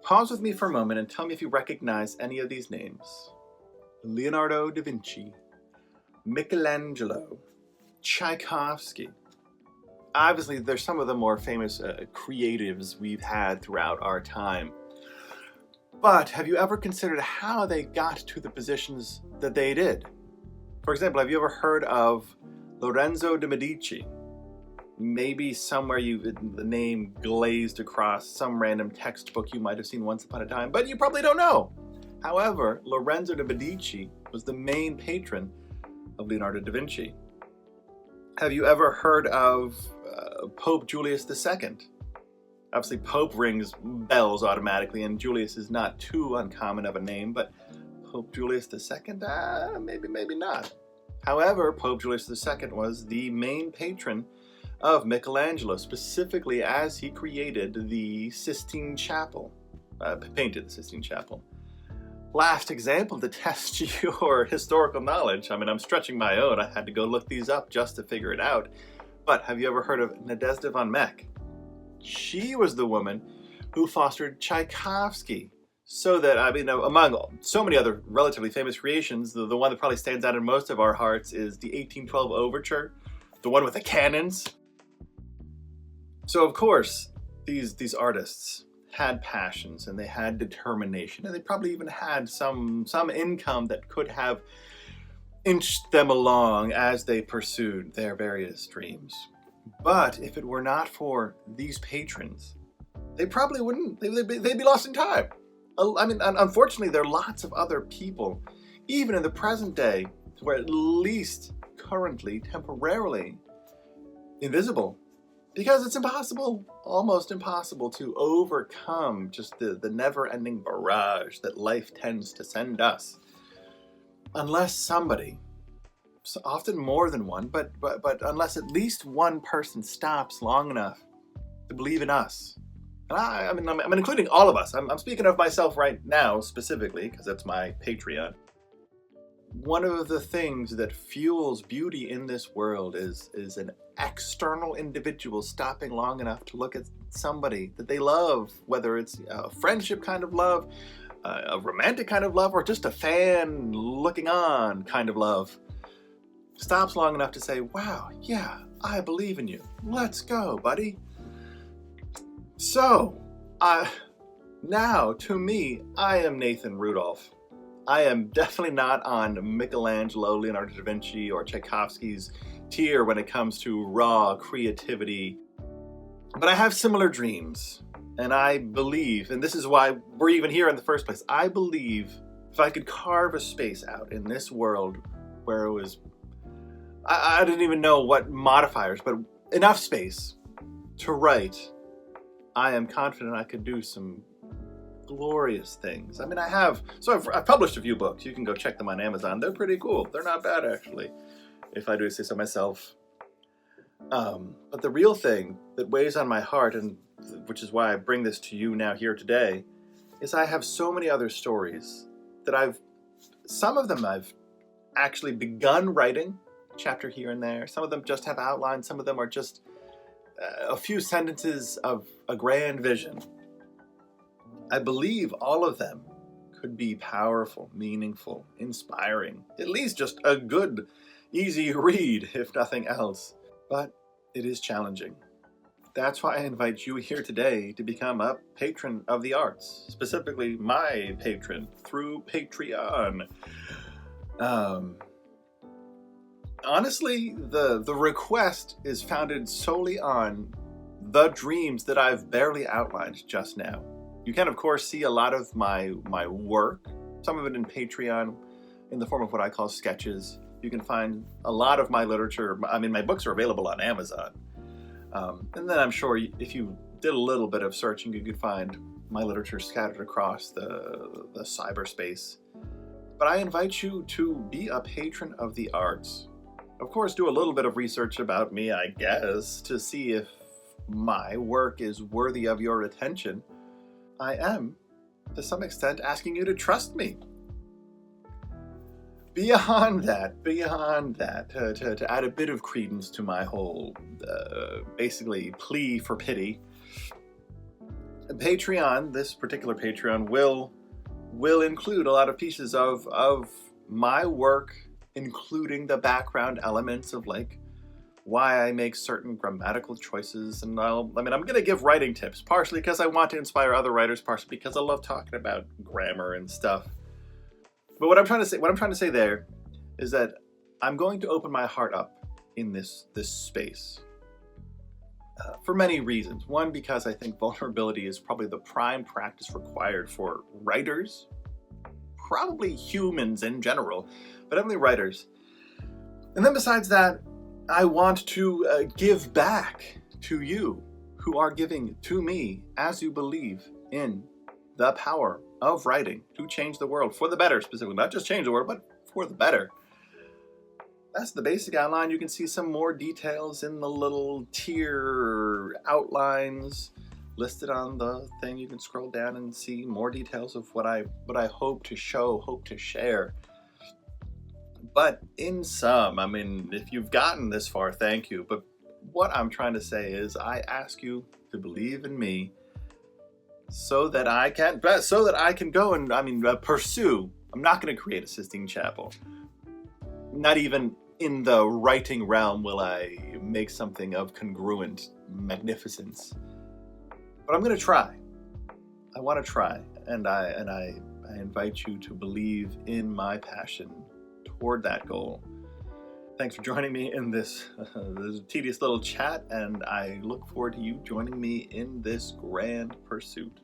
Pause with me for a moment and tell me if you recognize any of these names. Leonardo da Vinci, Michelangelo, Tchaikovsky. Obviously, they're some of the more famous creatives we've had throughout our time. But have you ever considered how they got to the positions that they did? For example, have you ever heard of Lorenzo de' Medici? Maybe somewhere the name glazed across some random textbook you might have seen once upon a time, but you probably don't know. However, Lorenzo de' Medici was the main patron of Leonardo da Vinci. Have you ever heard of Pope Julius II? Obviously, Pope rings bells automatically, and Julius is not too uncommon of a name, but Pope Julius II? Maybe not. However, Pope Julius II was the main patron of Michelangelo, specifically as he created the Sistine Chapel, painted the Sistine Chapel. Last example to test your historical knowledge. I mean, I'm stretching my own. I had to go look these up just to figure it out. But have you ever heard of Nadezhda von Meck? She was the woman who fostered Tchaikovsky. So that, I mean, among so many other relatively famous creations, the one that probably stands out in most of our hearts is the 1812 Overture, the one with the cannons. So, of course, these artists had passions and they had determination, and they probably even had some income that could have inched them along as they pursued their various dreams. But if it were not for these patrons, they probably wouldn't. They'd be lost in time. I mean, unfortunately, there are lots of other people, even in the present day, who are at least currently, temporarily invisible. Because it's impossible, almost impossible, to overcome just the never-ending barrage that life tends to send us. Unless somebody, often more than one, but unless at least one person stops long enough to believe in us. And I'm including all of us. I'm speaking of myself right now specifically, because that's my Patreon. One of the things that fuels beauty in this world is an external individual stopping long enough to look at somebody that they love, whether it's a friendship kind of love, a romantic kind of love, or just a fan looking on kind of love. Stops long enough to say, wow, yeah, I believe in you. Let's go, buddy. So, now, to me, I am Nathan Rudolph. I am definitely not on Michelangelo, Leonardo da Vinci, or Tchaikovsky's tier when it comes to raw creativity. But I have similar dreams, and I believe, and this is why we're even here in the first place, I believe if I could carve a space out in this world where it was, I didn't even know what modifiers, but enough space to write, I am confident I could do some glorious things. I mean, I've published a few books. You can go check them on Amazon. They're pretty cool. They're not bad, actually, if I do say so myself. But the real thing that weighs on my heart, and which is why I bring this to you now here today, is I have so many other stories that some of them I've actually begun writing, a chapter here and there. Some of them just have outlines. Some of them are just a few sentences of a grand vision. I believe all of them could be powerful, meaningful, inspiring, at least just a good, easy read, if nothing else. But it is challenging. That's why I invite you here today to become a patron of the arts, specifically my patron through Patreon. Honestly, the request is founded solely on the dreams that I've barely outlined just now. You can, of course, see a lot of my work, some of it in Patreon, in the form of what I call sketches. You can find a lot of my literature. I mean, my books are available on Amazon. And then I'm sure if you did a little bit of searching, you could find my literature scattered across the cyberspace. But I invite you to be a patron of the arts. Of course, do a little bit of research about me, I guess, to see if my work is worthy of your attention. I am, to some extent, asking you to trust me. Beyond that, to add a bit of credence to my whole, basically, plea for pity, Patreon, this particular Patreon, will include a lot of pieces of my work, including the background elements of like why I make certain grammatical choices. And I'm gonna give writing tips, partially because I want to inspire other writers, partially because I love talking about grammar and stuff. But what I'm trying to say there is that I'm going to open my heart up in this space. For many reasons. One, because I think vulnerability is probably the prime practice required for writers, probably humans in general, but definitely writers. And then besides that, I want to give back to you who are giving to me as you believe in the power of writing to change the world for the better, specifically. Not just change the world, but for the better. That's the basic outline. You can see some more details in the little tier outlines listed on the thing. You can scroll down and see more details of what I hope to show, hope to share. But in sum, if you've gotten this far, thank you. But what I'm trying to say is I ask you to believe in me so that I can go and pursue. I'm not going to create a Sistine Chapel. Not even in the writing realm will I make something of congruent magnificence. But I'm going to try. I want to try, and I invite you to believe in my passion toward that goal. Thanks for joining me in this tedious little chat, and I look forward to you joining me in this grand pursuit.